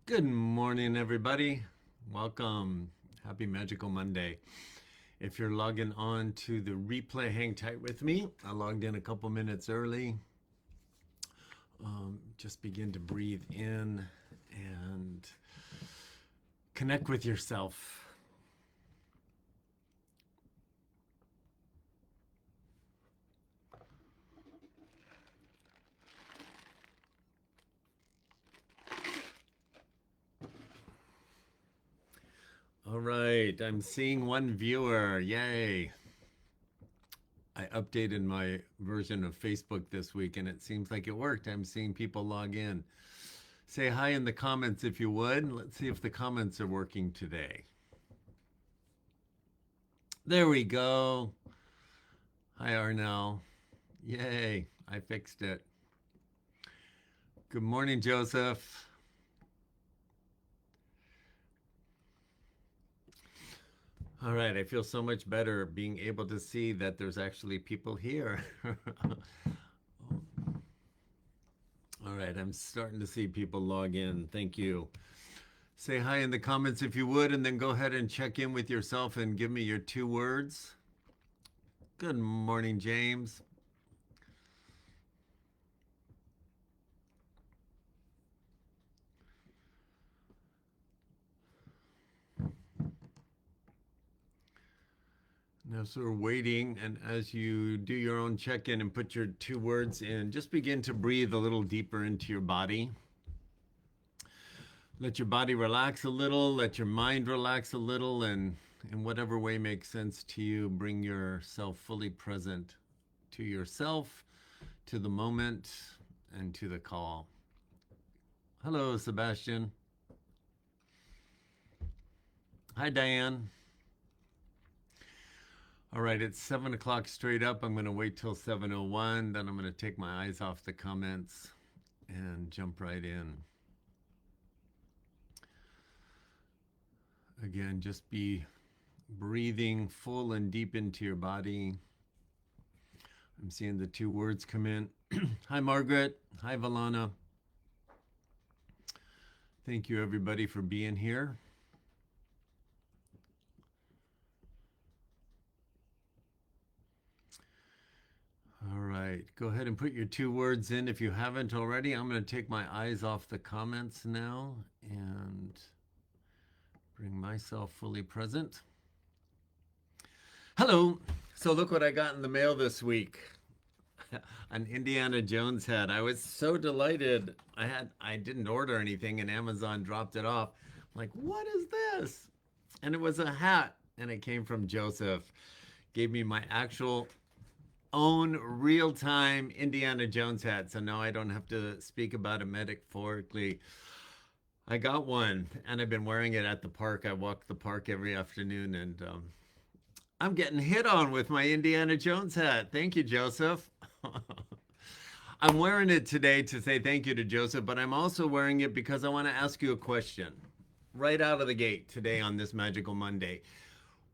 Good morning, everybody. Welcome. Happy Magical Monday. If you're logging on to the replay, hang tight with me. I logged in a couple minutes early. Just begin to breathe in and connect with yourself. All right, I'm seeing one viewer. Yay. I updated my version of Facebook this week and it seems like it worked. I'm seeing people log in. Say hi in the comments if you would. Let's see if the comments are working today. There we go. Hi, Arnell. Yay, I fixed it. Good morning, Joseph. All right, I feel so much better being able to see that there's actually people here. All right, I'm starting to see people log in. Thank you. Say hi in the comments if you would, and then go ahead and check in with yourself and give me your 2 words. Good morning, James. Now, so we're waiting, and as you do your own check-in and put your 2 words in, just begin to breathe a little deeper into your body. Let your body relax a little, let your mind relax a little, and in whatever way makes sense to you, bring yourself fully present to yourself, to the moment, and to the call. Hello, Sebastian. Hi, Diane. All right, it's 7 o'clock straight up. I'm going to wait till 7:01. Then I'm going to take my eyes off the comments and jump right in. Again, just be breathing full and deep into your body. I'm seeing the 2 words come in. Hi, Margaret. Hi, Valana. Thank you, everybody, for being here. All right, go ahead and put your 2 words in if you haven't already. I'm going to take my eyes off the comments now and bring myself fully present. Hello. So look what I got in the mail this week. An Indiana Jones hat. I was so delighted. I didn't order anything and Amazon dropped it off. I'm like, what is this? And it was a hat and it came from Joseph. Gave me my actual own real-time Indiana Jones hat. So now I don't have to speak about it metaphorically. I got one and I've been wearing it at the park. I walk the park every afternoon and I'm getting hit on with my Indiana Jones hat. Thank you, Joseph. I'm wearing it today to say thank you to Joseph, but I'm also wearing it because I want to ask you a question right out of the gate today on this Magical Monday.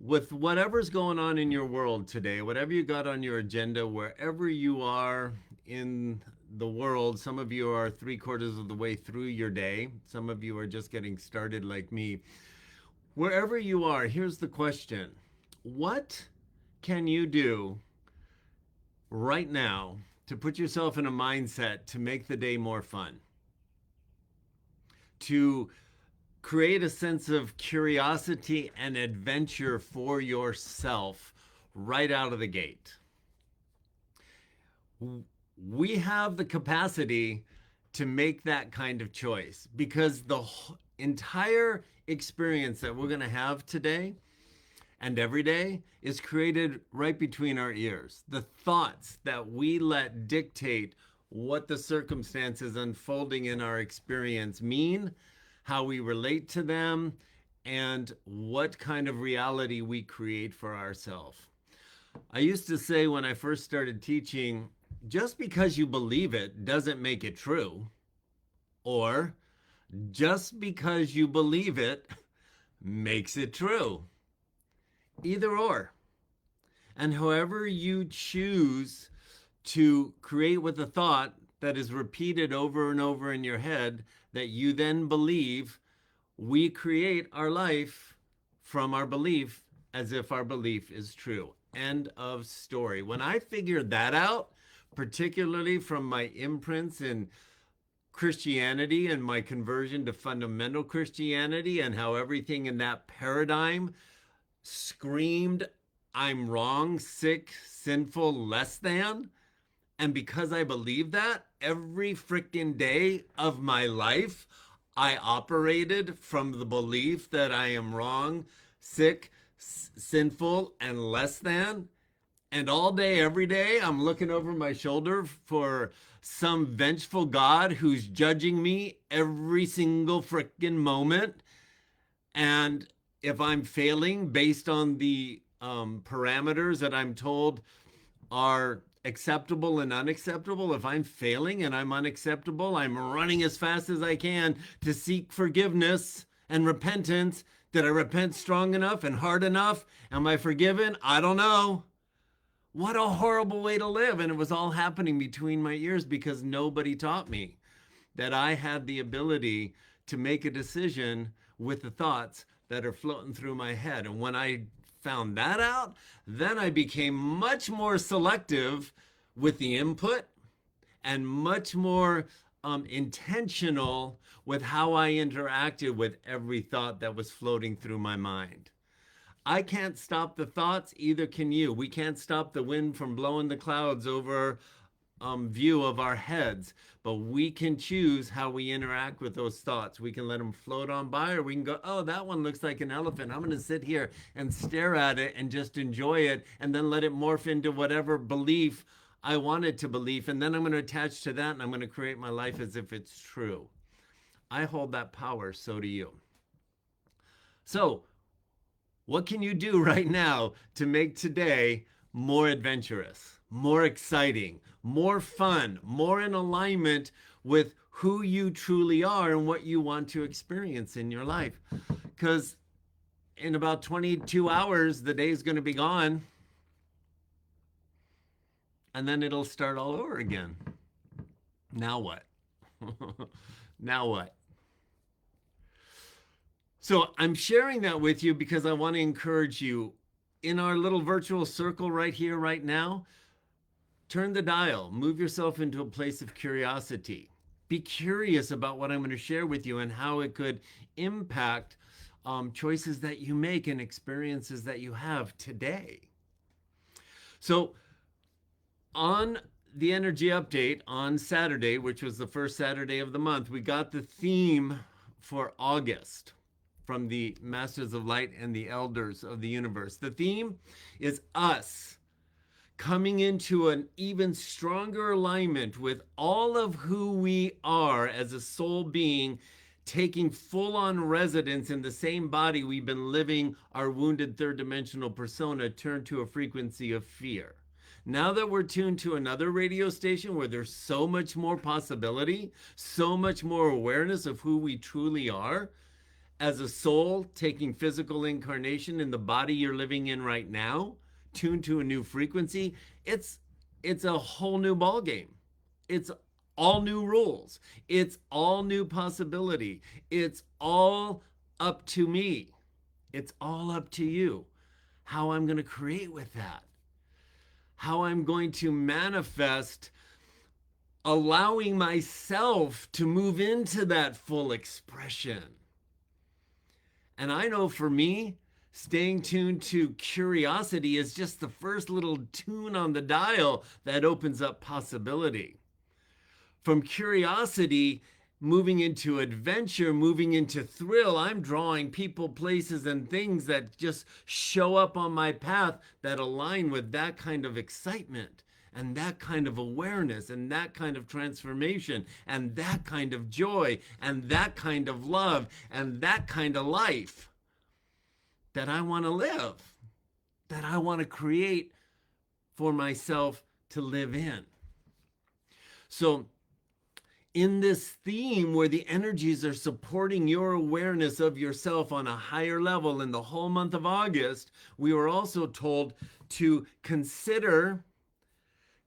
With whatever's going on in your world today, whatever you got on your agenda, wherever you are in the world, some of you are 3/4 of the way through your day. Some of you are just getting started like me. Wherever you are, here's the question. What can you do right now to put yourself in a mindset to make the day more fun? To create a sense of curiosity and adventure for yourself right out of the gate. We have the capacity to make that kind of choice because the entire experience that we're going to have today and every day is created right between our ears. The thoughts that we let dictate what the circumstances unfolding in our experience mean, how we relate to them, and what kind of reality we create for ourselves. I used to say when I first started teaching, just because you believe it doesn't make it true, or just because you believe it makes it true. Either or. And however you choose to create with a thought that is repeated over and over in your head that you then believe, We create our life from our belief as if our belief is true. End of story. When I figured that out, particularly from my imprints in Christianity and my conversion to fundamental Christianity, and how everything in that paradigm screamed, I'm wrong, sick, sinful, less than. And because I believe that, every freaking day of my life, I operated from the belief that I am wrong, sick, sinful, and less than. And all day, every day, I'm looking over my shoulder for some vengeful God who's judging me every single freaking moment. And if I'm failing based on the parameters that I'm told are acceptable and unacceptable, if I'm failing and I'm unacceptable, I'm running as fast as I can to seek forgiveness and repentance. Did I repent strong enough and hard enough? Am I forgiven? I don't know. What a horrible way to live. And it was all happening between my ears because nobody taught me that I had the ability to make a decision with the thoughts that are floating through my head. And when I found that out, then I became much more selective with the input and much more intentional with how I interacted with every thought that was floating through my mind. I can't stop the thoughts, either can you. We can't stop the wind from blowing the clouds over view of our heads, but we can choose how we interact with those thoughts. We can let them float on by, or we can go, oh, that one looks like an elephant. I'm going to sit here and stare at it and just enjoy it, and then let it morph into whatever belief I want it to believe. And then I'm going to attach to that, and I'm going to create my life as if it's true. I hold that power, so do you. So, what can you do right now to make today more adventurous, more exciting, more fun, more in alignment with who you truly are and what you want to experience in your life? Because in about 22 hours, the day's going to be gone. And then it'll start all over again. Now what? Now what? So I'm sharing that with you because I want to encourage you in our little virtual circle right here, right now. Turn the dial, move yourself into a place of curiosity. Be curious about what I'm going to share with you and how it could impact choices that you make and experiences that you have today. So on the energy update on Saturday, which was the first Saturday of the month, we got the theme for August from the Masters of Light and the Elders of the Universe. The theme is us coming into an even stronger alignment with all of who we are as a soul being, taking full-on residence in the same body we've been living our wounded third-dimensional persona, turned to a frequency of fear. Now that we're tuned to another radio station where there's so much more possibility, so much more awareness of who we truly are, as a soul taking physical incarnation in the body you're living in right now, tuned to a new frequency, it's a whole new ball game. It's all new rules. It's all new possibility. It's all up to me. It's all up to you. How I'm going to create with that. How I'm going to manifest allowing myself to move into that full expression. And I know for me, staying tuned to curiosity is just the first little tune on the dial that opens up possibility. From curiosity, moving into adventure, moving into thrill, I'm drawing people, places, and things that just show up on my path that align with that kind of excitement and that kind of awareness and that kind of transformation and that kind of joy and that kind of love and that kind of life that I want to live, that I want to create for myself to live in. So in this theme where the energies are supporting your awareness of yourself on a higher level in the whole month of August, we were also told to consider,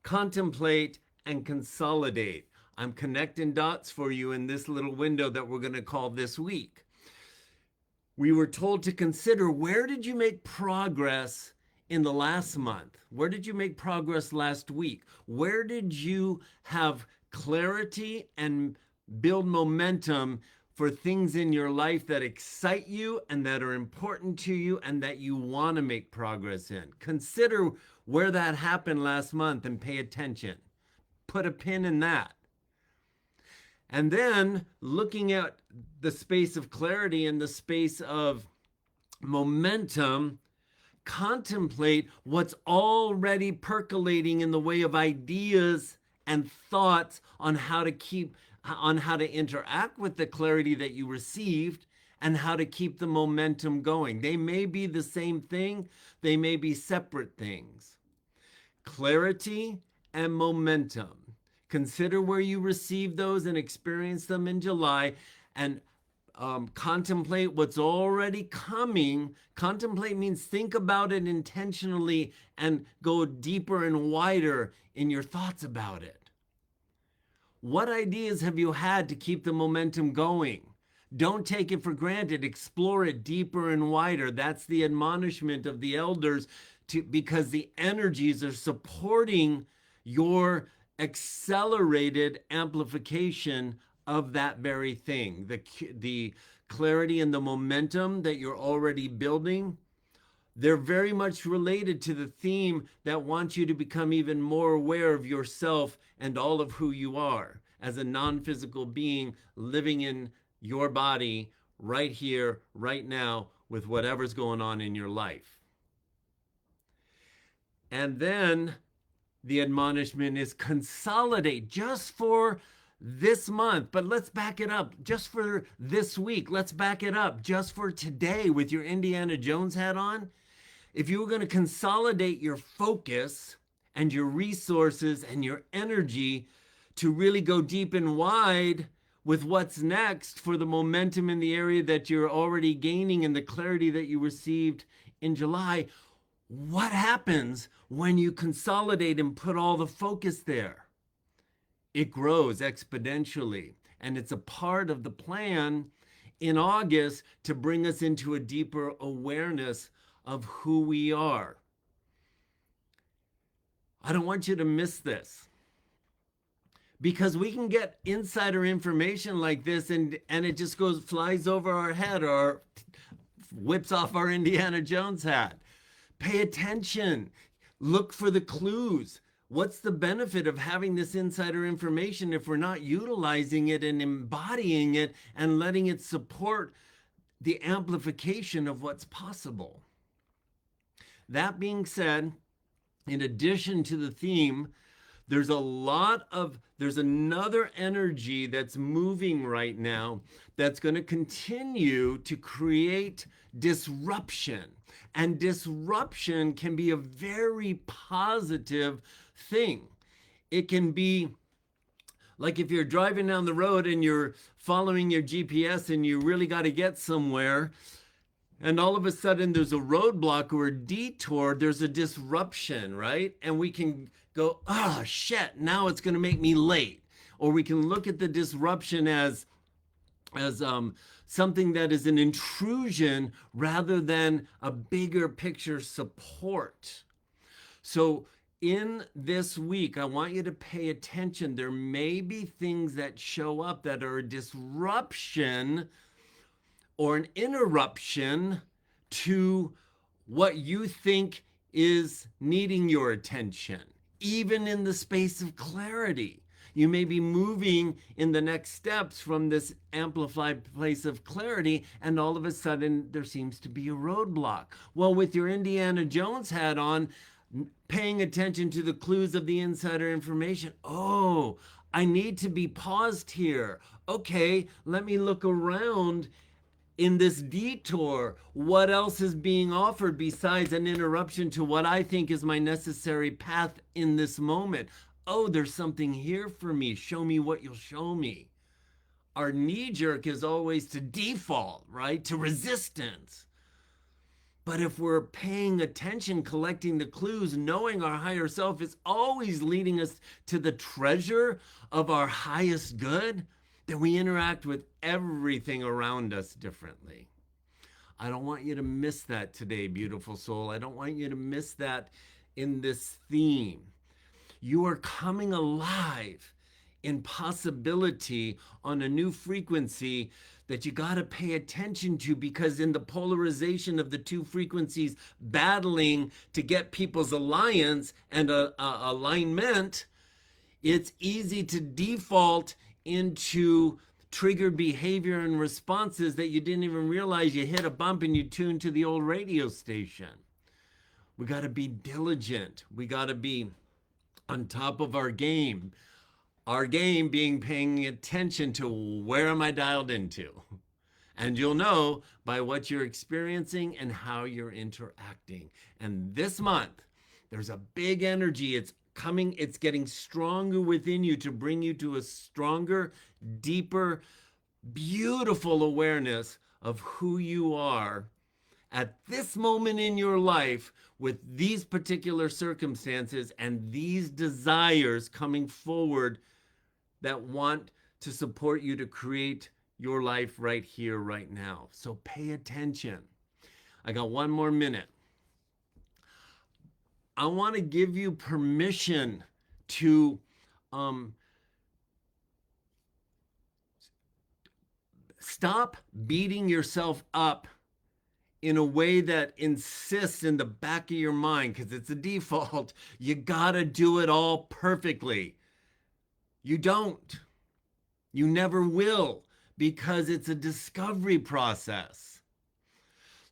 contemplate, and consolidate. I'm connecting dots for you in this little window that we're going to call this week. we were told to consider, where did you make progress in the last month? Where did you make progress last week? Where did you have clarity and build momentum for things in your life that excite you and that are important to you and that you want to make progress in? Consider where that happened last month and pay attention. Put a pin in that. And then looking at the space of clarity and the space of momentum, contemplate what's already percolating in the way of ideas and thoughts on how to interact with the clarity that you received and how to keep the momentum going. They may be the same thing, they may be separate things. Clarity and momentum. Consider where you received those and experience them in July, and contemplate what's already coming. Contemplate means think about it intentionally and go deeper and wider in your thoughts about it. What ideas have you had to keep the momentum going? Don't take it for granted. Explore it deeper and wider. That's the admonishment of the elders, because the energies are supporting your accelerated amplification of that very thing. The clarity and the momentum that you're already building, they're very much related to the theme that wants you to become even more aware of yourself and all of who you are as a non-physical being living in your body right here, right now, with whatever's going on in your life. And then the admonishment is consolidate just for this month, but let's back it up just for this week. Let's back it up just for today with your Indiana Jones hat on. If you were going to consolidate your focus and your resources and your energy to really go deep and wide with what's next for the momentum in the area that you're already gaining and the clarity that you received in July, what happens when you consolidate and put all the focus there? It grows exponentially, and it's a part of the plan in August to bring us into a deeper awareness of who we are. I don't want you to miss this, because we can get insider information like this and it just flies over our head or whips off our Indiana Jones hat. Pay attention. Look for the clues. What's the benefit of having this insider information if we're not utilizing it and embodying it and letting it support the amplification of what's possible? That being said, in addition to the theme, there's another energy that's moving right now that's going to continue to create disruption. And disruption can be a very positive thing. It can be like if you're driving down the road and you're following your GPS and you really got to get somewhere, and all of a sudden there's a roadblock or a detour, there's a disruption, right? And we can go, oh shit, now it's going to make me late. Or we can look at the disruption as something that is an intrusion rather than a bigger picture support. So in this week, I want you to pay attention. There may be things that show up that are a disruption or an interruption to what you think is needing your attention, even in the space of clarity. You may be moving in the next steps from this amplified place of clarity, and all of a sudden there seems to be a roadblock. Well, with your Indiana Jones hat on, paying attention to the clues of the insider information, oh, I need to be paused here. Okay, let me look around in this detour. What else is being offered besides an interruption to what I think is my necessary path in this moment? Oh, there's something here for me. Show me what you'll show me. Our knee jerk is always to default, right? To resistance. But if we're paying attention, collecting the clues, knowing our higher self is always leading us to the treasure of our highest good, then we interact with everything around us differently. I don't want you to miss that today, beautiful soul. I don't want you to miss that in this theme. You are coming alive in possibility on a new frequency that you got to pay attention to, because in the polarization of the two frequencies battling to get people's alliance and alignment, it's easy to default into triggered behavior and responses that you didn't even realize you hit a bump and you tuned to the old radio station. We got to be diligent. We got to be on top of our game. Our game being paying attention to where am I dialed into? And you'll know by what you're experiencing and how you're interacting. And this month, there's a big energy. It's coming, it's getting stronger within you to bring you to a stronger, deeper, beautiful awareness of who you are at this moment in your life with these particular circumstances and these desires coming forward that want to support you to create your life right here, right now. So pay attention. I got one more minute. I want to give you permission to stop beating yourself up in a way that insists in the back of your mind, because it's a default, you gotta do it all perfectly. You don't. You never will, because it's a discovery process.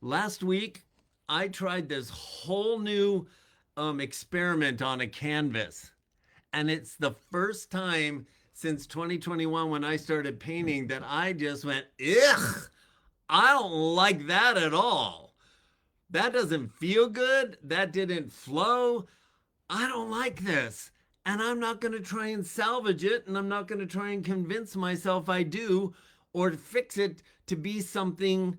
Last week, I tried this whole new experiment on a canvas. And it's the first time since 2021 when I started painting that I just went, ugh, I don't like that at all. That doesn't feel good. That didn't flow. I don't like this. And I'm not going to try and salvage it. And I'm not going to try and convince myself I do or fix it to be something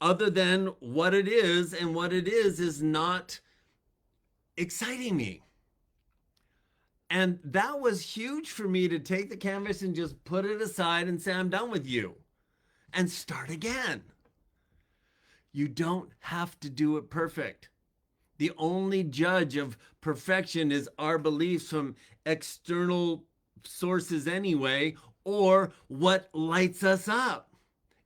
other than what it is. And what it is not exciting me. And that was huge for me to take the canvas and just put it aside and say, I'm done with you. And start again. You don't have to do it perfect. The only judge of perfection is our beliefs from external sources anyway, or what lights us up.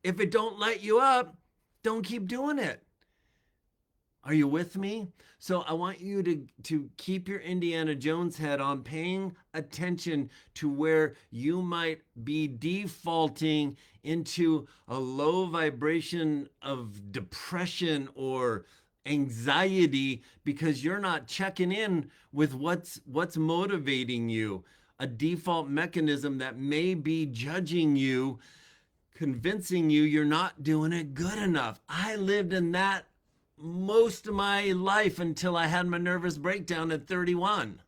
If it don't light you up, don't keep doing it. Are you with me? So I want you to keep your Indiana Jones head on, paying attention to where you might be defaulting into a low vibration of depression or anxiety because you're not checking in with what's motivating you. A default mechanism that may be judging you, convincing you you're not doing it good enough. I lived in that most of my life until I had my nervous breakdown at 31.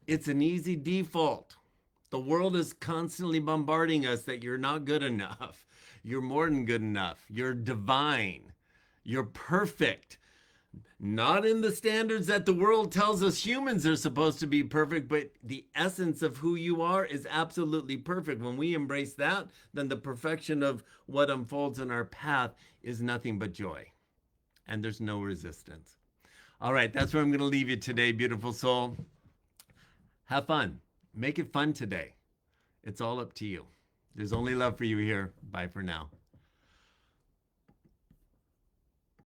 It's an easy default. The world is constantly bombarding us that you're not good enough. You're more than good enough. You're divine. You're perfect. Not in the standards that the world tells us humans are supposed to be perfect, but the essence of who you are is absolutely perfect. When we embrace that, then the perfection of what unfolds in our path is nothing but joy. And there's no resistance. All right, that's where I'm going to leave you today, beautiful soul. Have fun. Make it fun today. It's all up to you. There's only love for you here. Bye for now.